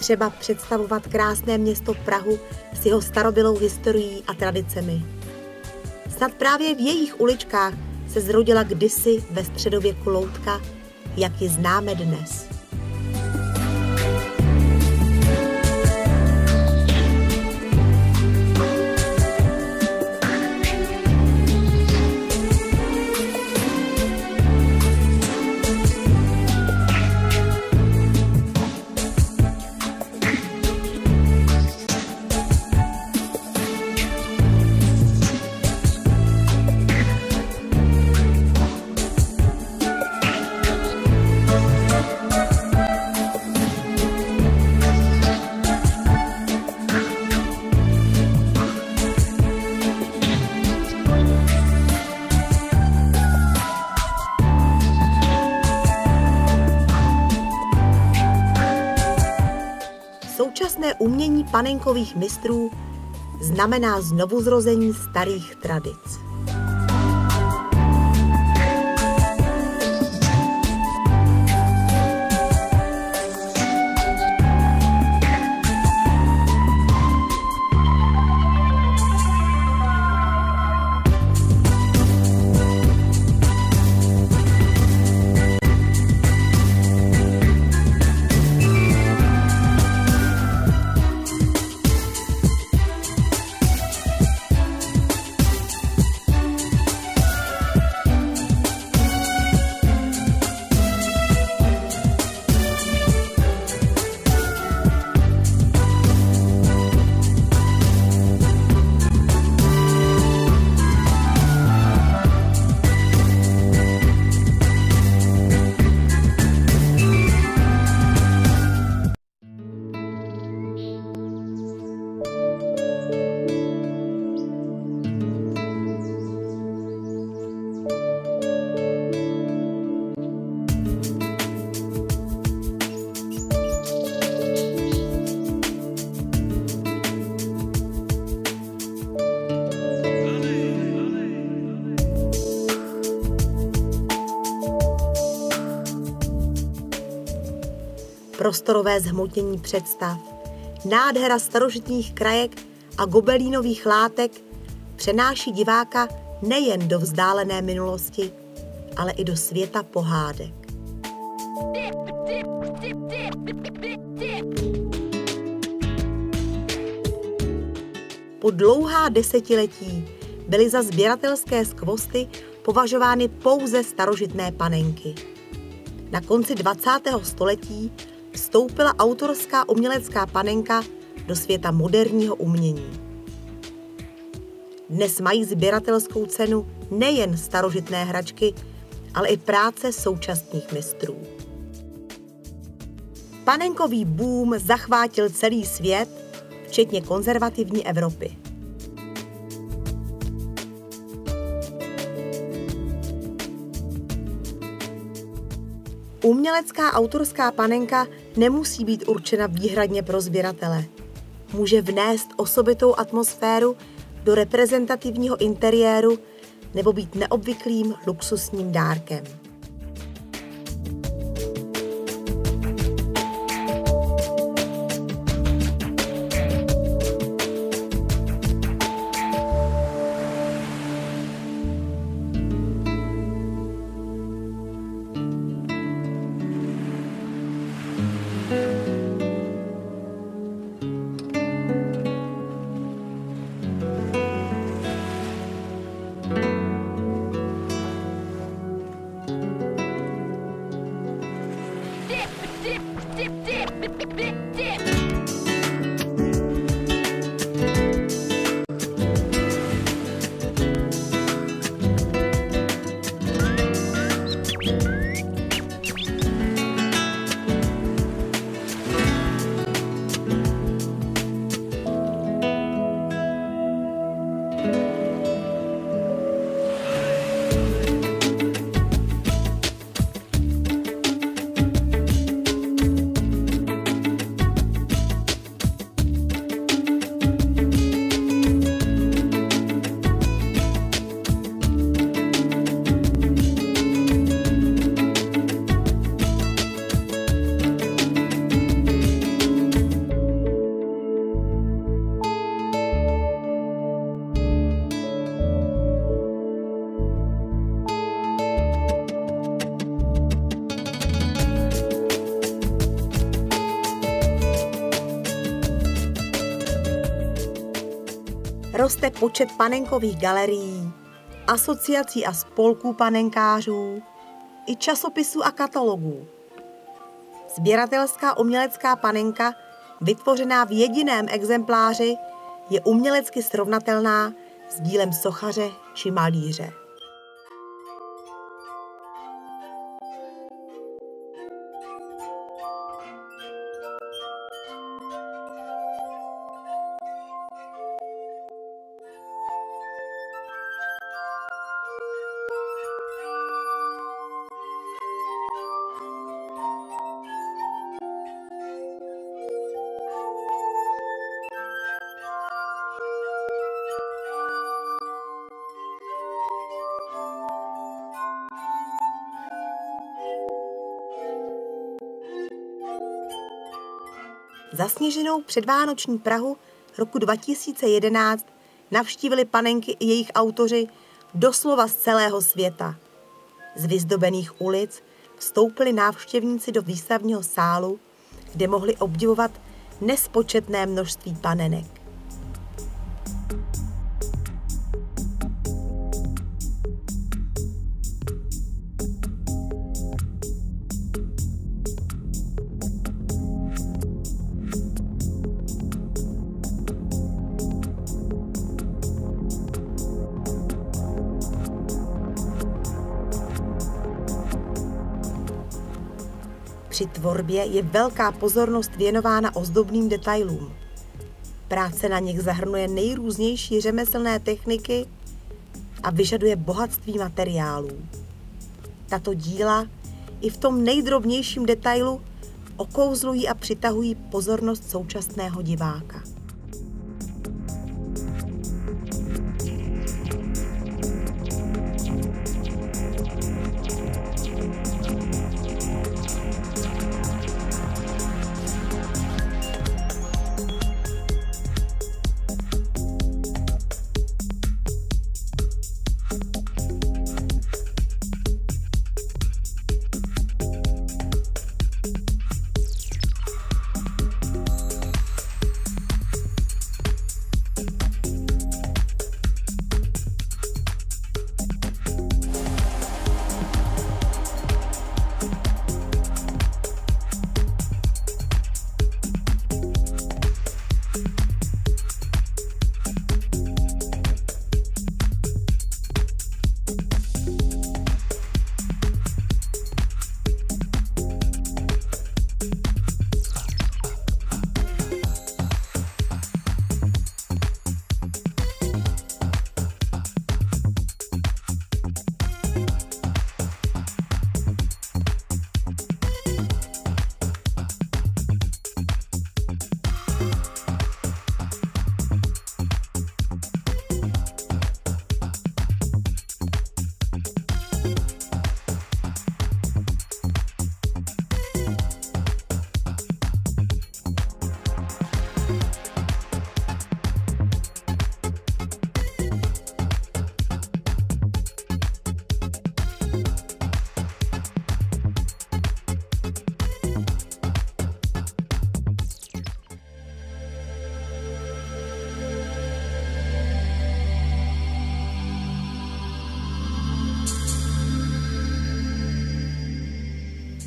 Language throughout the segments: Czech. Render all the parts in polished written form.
třeba představovat krásné město Prahu s jeho starobylou historií a tradicemi. Snad právě v jejich uličkách se zrodila kdysi ve středověku loutka, jak ji známe dnes. Současné umění panenkových mistrů znamená znovuzrození starých tradic. Prostorové zhmotnění představ, nádhera starožitních krajek a gobelínových látek přenáší diváka nejen do vzdálené minulosti, ale i do světa pohádek. Po dlouhá desetiletí byly za sběratelské skvosty považovány pouze starožitné panenky. Na konci 20. století vstoupila autorská umělecká panenka do světa moderního umění. Dnes mají sběratelskou cenu nejen starožitné hračky, ale i práce současných mistrů. Panenkový boom zachvátil celý svět, včetně konzervativní Evropy. Umělecká autorská panenka nemusí být určena výhradně pro sběratele. Může vnést osobitou atmosféru do reprezentativního interiéru nebo být neobvyklým luxusním dárkem. roste počet panenkových galerií, asociací a spolků panenkářů i časopisů a katalogů. Sběratelská umělecká panenka, vytvořená v jediném exempláři, je umělecky srovnatelná s dílem sochaře či malíře. Zasněženou předvánoční Prahu roku 2011 navštívili panenky i jejich autoři doslova z celého světa. Z vyzdobených ulic vstoupili návštěvníci do výstavního sálu, kde mohli obdivovat nespočetné množství panenek. Při tvorbě je velká pozornost věnována ozdobným detailům. Práce na nich zahrnuje nejrůznější řemeslné techniky a vyžaduje bohatství materiálů. Tato díla i v tom nejdrobnějším detailu okouzlují a přitahují pozornost současného diváka.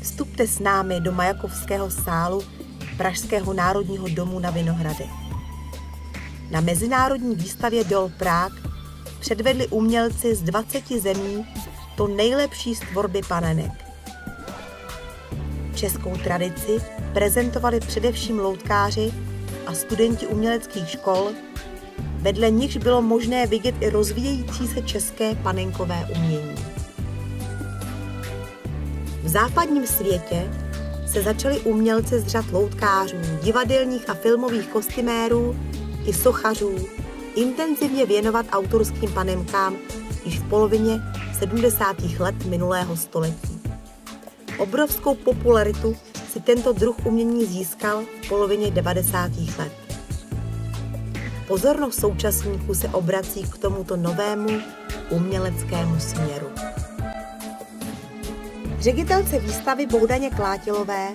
Vstupte s námi do Majakovského sálu Pražského národního domu na Vinohradech. Na mezinárodní výstavě Doll Prague předvedli umělci z 20 zemí to nejlepší z tvorby panenek. Českou tradici prezentovali především loutkáři a studenti uměleckých škol, vedle nichž bylo možné vidět i rozvíjející se české panenkové umění. V západním světě se začali umělci z řad loutkářů, divadelních a filmových kostymérů i sochařů intenzivně věnovat autorským panenkám již v polovině 70. let minulého století. Obrovskou popularitu si tento druh umění získal v polovině 90. let. Pozornost současníků se obrací k tomuto novému uměleckému směru. Ředitelce výstavy Bohdaně Klátilové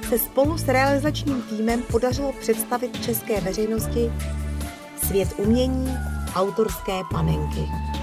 se spolu s realizačním týmem podařilo představit české veřejnosti svět umění autorské panenky.